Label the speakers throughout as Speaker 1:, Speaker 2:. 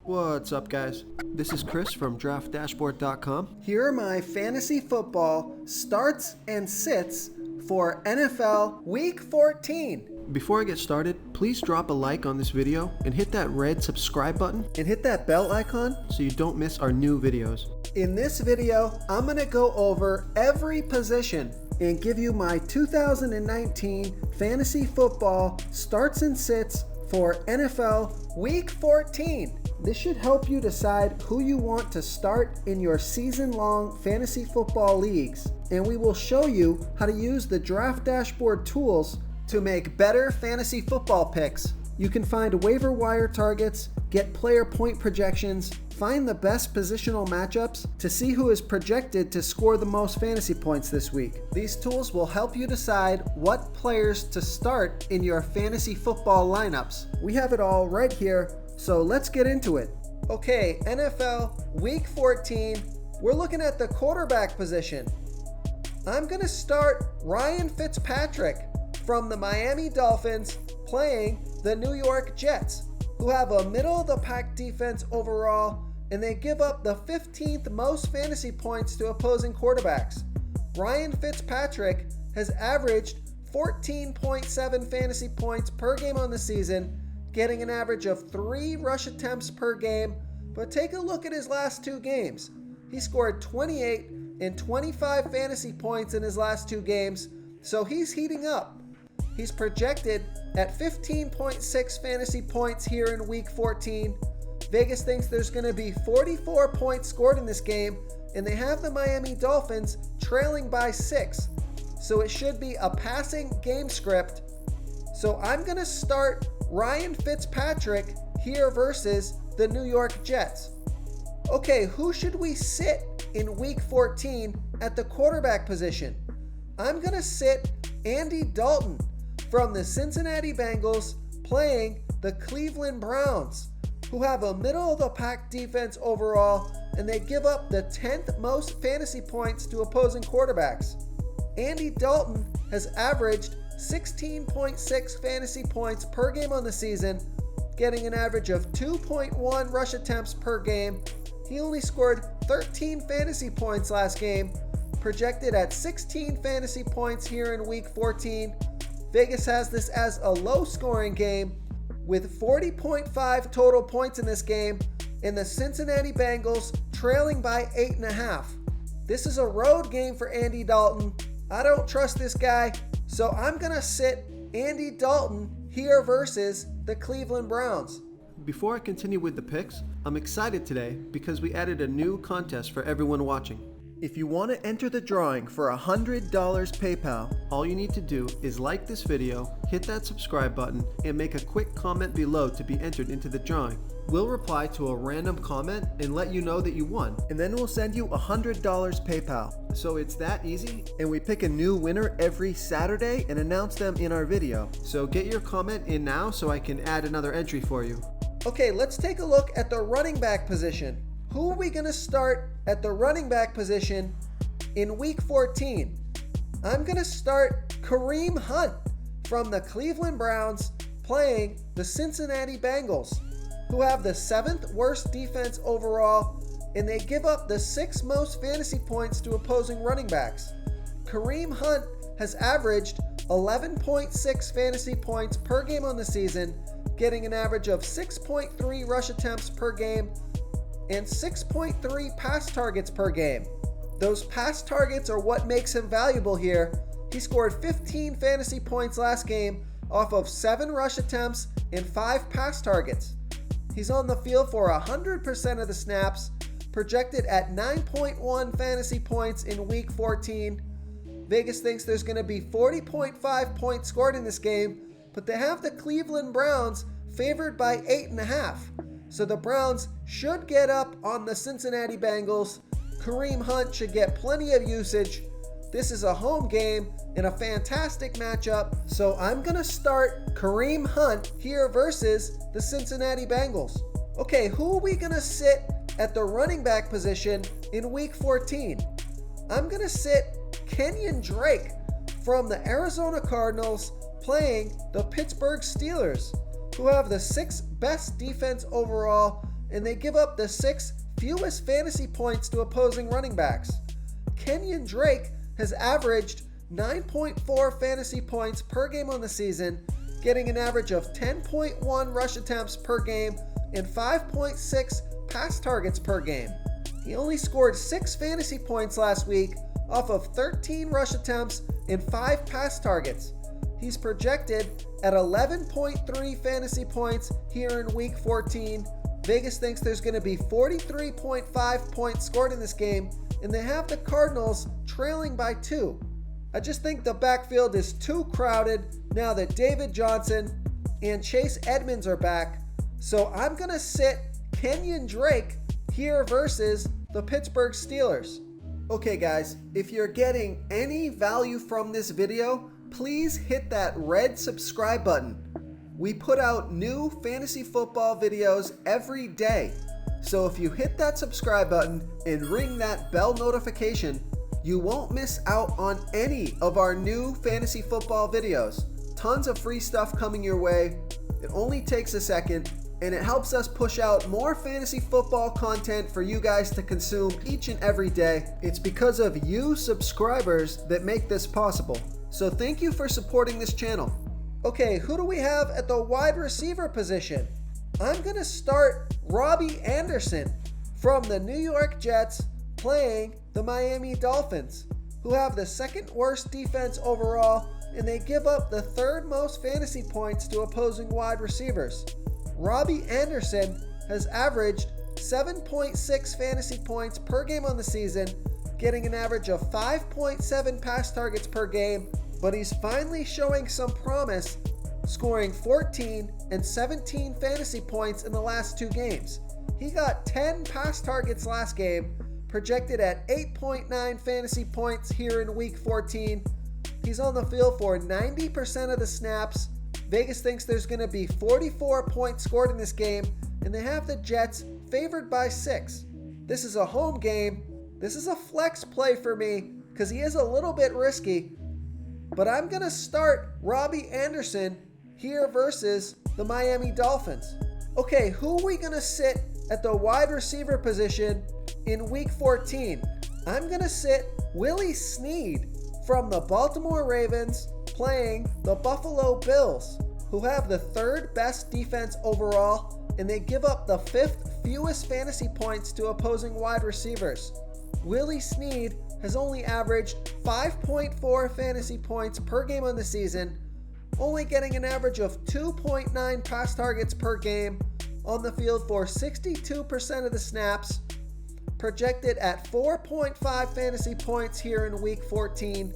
Speaker 1: What's up, guys? This is Chris from DraftDashboard.com.
Speaker 2: Here are my fantasy football starts and sits for NFL Week 14.
Speaker 1: Before I get started, please drop a like on this video and hit that red subscribe button
Speaker 2: And hit that bell icon.
Speaker 1: so you don't miss our new videos.
Speaker 2: In this video, I'm going to go over every position and give you my 2019 fantasy football starts and sits for NFL Week 14. This should help you decide who you want to start in your season-long fantasy football leagues. And we will show you how to use the Draft Dashboard tools to make better fantasy football picks. You can find waiver wire targets, get player point projections, find the best positional matchups to see who is projected to score the most fantasy points this week. These tools will help you decide what players to start in your fantasy football lineups. We have it all right here, so let's get into it. Okay, NFL Week 14, we're looking at the quarterback position. I'm going to start Ryan Fitzpatrick from the Miami Dolphins playing the New York Jets, who have a middle-of-the-pack defense overall, and they give up the 15th most fantasy points to opposing quarterbacks. Ryan Fitzpatrick has averaged 14.7 fantasy points per game on the season, getting an average of 3 rush attempts per game. But take a look at his last 2 games. He scored 28 and 25 fantasy points in his last 2 games, so he's heating up. He's projected at 15.6 fantasy points here in Week 14. Vegas thinks there's going to be 44 points scored in this game, and they have the Miami Dolphins trailing by 6. So it should be a passing game script. So I'm going to start Ryan Fitzpatrick here versus the New York Jets. Okay, who should we sit in Week 14 at the quarterback position? I'm going to sit Andy Dalton from the Cincinnati Bengals playing the Cleveland Browns, who have a middle-of-the-pack defense overall, and they give up the 10th most fantasy points to opposing quarterbacks. Andy Dalton has averaged 16.6 fantasy points per game on the season, getting an average of 2.1 rush attempts per game. He only scored 13 fantasy points last game, projected at 16 fantasy points here in Week 14. Vegas has this as a low-scoring game with 40.5 total points in this game, and the Cincinnati Bengals trailing by 8.5. This is a road game for Andy Dalton. I don't trust this guy, so I'm going to sit Andy Dalton here versus the Cleveland Browns.
Speaker 1: Before I continue with the picks, I'm excited today because we added a new contest for everyone watching.
Speaker 2: If you want to enter the drawing for $100 PayPal,
Speaker 1: All you need to do is like this video, hit that subscribe button, and make a quick comment below to be entered into the drawing. We'll reply to a random comment and let you know that you won.
Speaker 2: and then we'll send you $100 PayPal.
Speaker 1: So it's that easy.
Speaker 2: And we pick a new winner every Saturday and announce them in our video.
Speaker 1: So get your comment in now so I can add another entry for you.
Speaker 2: Okay, let's take a look at the running back position. Who are we going to start at the running back position in Week 14? I'm going to start Kareem Hunt from the Cleveland Browns playing the Cincinnati Bengals, who have the 7th worst defense overall, and they give up the 6th most fantasy points to opposing running backs. Kareem Hunt has averaged 11.6 fantasy points per game on the season, getting an average of 6.3 rush attempts per game and 6.3 pass targets per game. Those pass targets are what makes him valuable here. He scored 15 fantasy points last game off of 7 rush attempts and 5 pass targets. He's on the field for 100% of the snaps, projected at 9.1 fantasy points in Week 14. Vegas thinks there's going to be 40.5 points scored in this game, but they have the Cleveland Browns favored by 8.5. So the Browns should get up on the Cincinnati Bengals. Kareem Hunt should get plenty of usage. This is a home game and a fantastic matchup. So I'm going to start Kareem Hunt here versus the Cincinnati Bengals. Okay, who are we going to sit at the running back position in Week 14? I'm going to sit Kenyon Drake from the Arizona Cardinals playing the Pittsburgh Steelers, who have the 6th best defense overall and they give up the 6th fewest fantasy points to opposing running backs. Kenyon Drake has averaged 9.4 fantasy points per game on the season, getting an average of 10.1 rush attempts per game and 5.6 pass targets per game. He only scored 6 fantasy points last week off of 13 rush attempts and 5 pass targets. He's projected at 11.3 fantasy points here in Week 14. Vegas thinks there's going to be 43.5 points scored in this game, and they have the Cardinals trailing by 2. I just think the backfield is too crowded now that David Johnson and Chase Edmonds are back, so I'm going to sit Kenyon Drake here versus the Pittsburgh Steelers. Okay guys, if you're getting any value from this video, please hit that red subscribe button. We put out new fantasy football videos every day. So if you hit that subscribe button and ring that bell notification, you won't miss out on any of our new fantasy football videos. Tons of free stuff coming your way. It only takes a second, and it helps us push out more fantasy football content for you guys to consume each and every day. It's because of you subscribers that make this possible. So thank you for supporting this channel. Okay, who do we have at the wide receiver position? I'm going to start Robbie Anderson from the New York Jets playing the Miami Dolphins, who have the 2nd worst defense overall, and they give up the 3rd most fantasy points to opposing wide receivers. Robbie Anderson has averaged 7.6 fantasy points per game on the season, getting an average of 5.7 pass targets per game, but he's finally showing some promise, scoring 14 and 17 fantasy points in the last 2 games. He got 10 pass targets last game, projected at 8.9 fantasy points here in Week 14. He's on the field for 90% of the snaps. Vegas thinks there's going to be 44 points scored in this game, and they have the Jets favored by 6. This is a home game. This is a flex play for me because he is a little bit risky, but I'm going to start Robbie Anderson here versus the Miami Dolphins. Okay, who are we going to sit at the wide receiver position in Week 14? I'm going to sit Willie Snead from the Baltimore Ravens playing the Buffalo Bills, who have the 3rd best defense overall, and they give up the 5th fewest fantasy points to opposing wide receivers. Willie Snead has only averaged 5.4 fantasy points per game on the season, only getting an average of 2.9 pass targets per game, on the field for 62% of the snaps, projected at 4.5 fantasy points here in Week 14.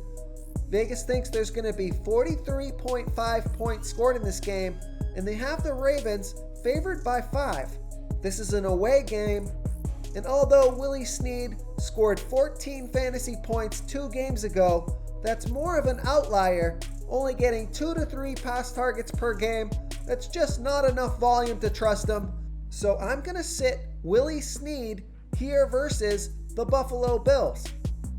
Speaker 2: Vegas thinks there's going to be 43.5 points scored in this game, and they have the Ravens favored by 5. This is an away game, and although Willie Snead scored 14 fantasy points 2 games ago, that's more of an outlier, only getting 2 to 3 pass targets per game. That's just not enough volume to trust him. So I'm going to sit Willie Snead here versus the Buffalo Bills.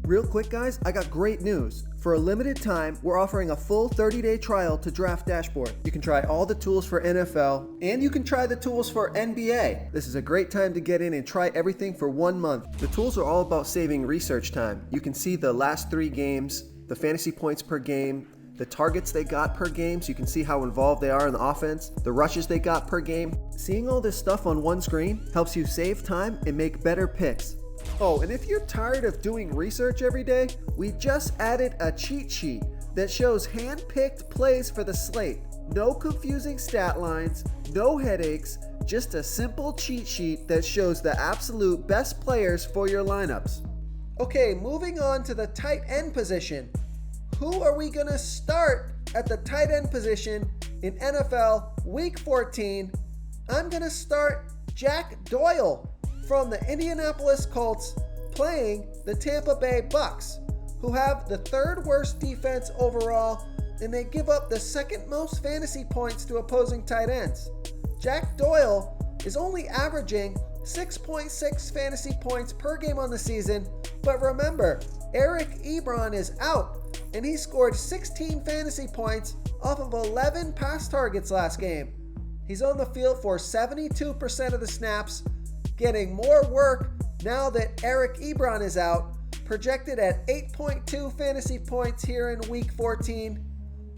Speaker 1: Real quick guys, I got great news. For a limited time, we're offering a full 30-day trial to Draft Dashboard. You can try all the tools for NFL, and you can try the tools for NBA. This is a great time to get in and try everything for 1 month. The tools are all about saving research time. You can see the last 3 games, the fantasy points per game, the targets they got per game, so you can see how involved they are in the offense, the rushes they got per game. Seeing all this stuff on one screen helps you save time and make better picks. Oh, and if you're tired of doing research every day, we just added a cheat sheet that shows hand-picked plays for the slate. No confusing stat lines, no headaches, just a simple cheat sheet that shows the absolute best players for your lineups.
Speaker 2: Okay, moving on to the tight end position. Who are we going to start at the tight end position in NFL Week 14? I'm going to start Jack Doyle from the Indianapolis Colts playing the Tampa Bay Bucks, who have the 3rd worst defense overall, and they give up the 2nd most fantasy points to opposing tight ends. Jack Doyle is only averaging 6.6 fantasy points per game on the season, but remember, Eric Ebron is out, and he scored 16 fantasy points off of 11 pass targets last game. He's on the field for 72% of the snaps, getting more work now that Eric Ebron is out, projected at 8.2 fantasy points here in Week 14.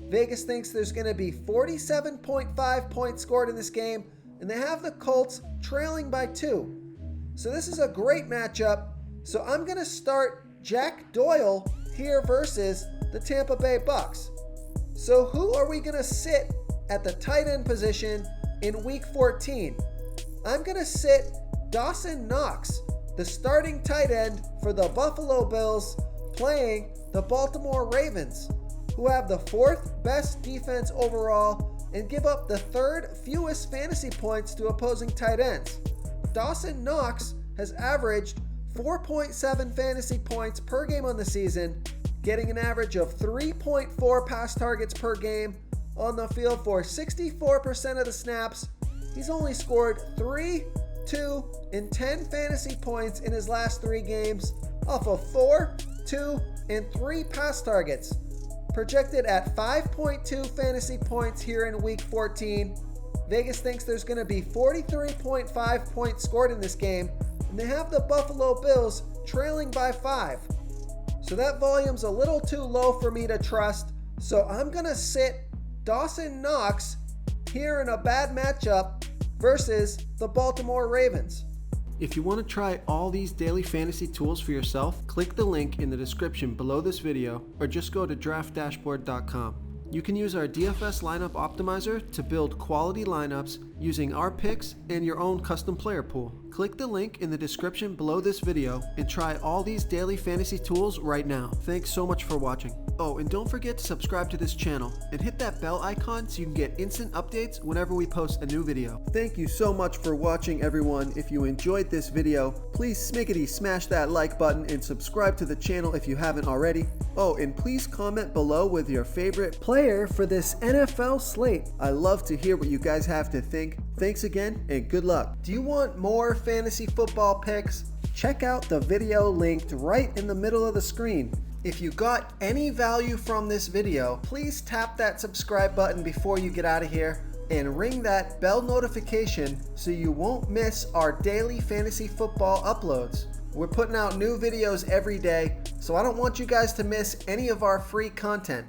Speaker 2: Vegas thinks there's going to be 47.5 points scored in this game, and they have the Colts trailing by 2. So this is a great matchup. So I'm going to start Jack Doyle here versus the Tampa Bay Bucks. So who are we going to sit at the tight end position in Week 14? I'm going to sit Dawson Knox, the starting tight end for the Buffalo Bills, playing the Baltimore Ravens, who have the 4th best defense overall and give up the 3rd fewest fantasy points to opposing tight ends. Dawson Knox has averaged 4.7 fantasy points per game on the season, getting an average of 3.4 pass targets per game, on the field for 64% of the snaps. He's only scored 3, 2, and 10 fantasy points in his last 3 games off of 4, 2, and 3 pass targets. Projected at 5.2 fantasy points here in Week 14. Vegas thinks there's going to be 43.5 points scored in this game, and they have the Buffalo Bills trailing by 5. So that volume's a little too low for me to trust, so I'm going to sit Dawson Knox here in a bad matchup versus the Baltimore Ravens.
Speaker 1: If you want to try all these daily fantasy tools for yourself, click the link in the description below this video or just go to draftdashboard.com. You can use our DFS lineup optimizer to build quality lineups using our picks and your own custom player pool. Click the link in the description below this video and try all these daily fantasy tools right now. Thanks so much for watching. Oh, and don't forget to subscribe to this channel and hit that bell icon so you can get instant updates whenever we post a new video. Thank you so much for watching, everyone. If you enjoyed this video, please smickety smash that like button and subscribe to the channel if you haven't already. Oh, and please comment below with your favorite
Speaker 2: Player for this NFL slate.
Speaker 1: I love to hear what you guys have to think. Thanks again and good luck.
Speaker 2: Do you want more fantasy football picks? Check out the video linked right in the middle of the screen. If you got any value from this video, please tap that subscribe button before you get out of here and ring that bell notification so you won't miss our daily fantasy football uploads. We're putting out new videos every day, so I don't want you guys to miss any of our free content.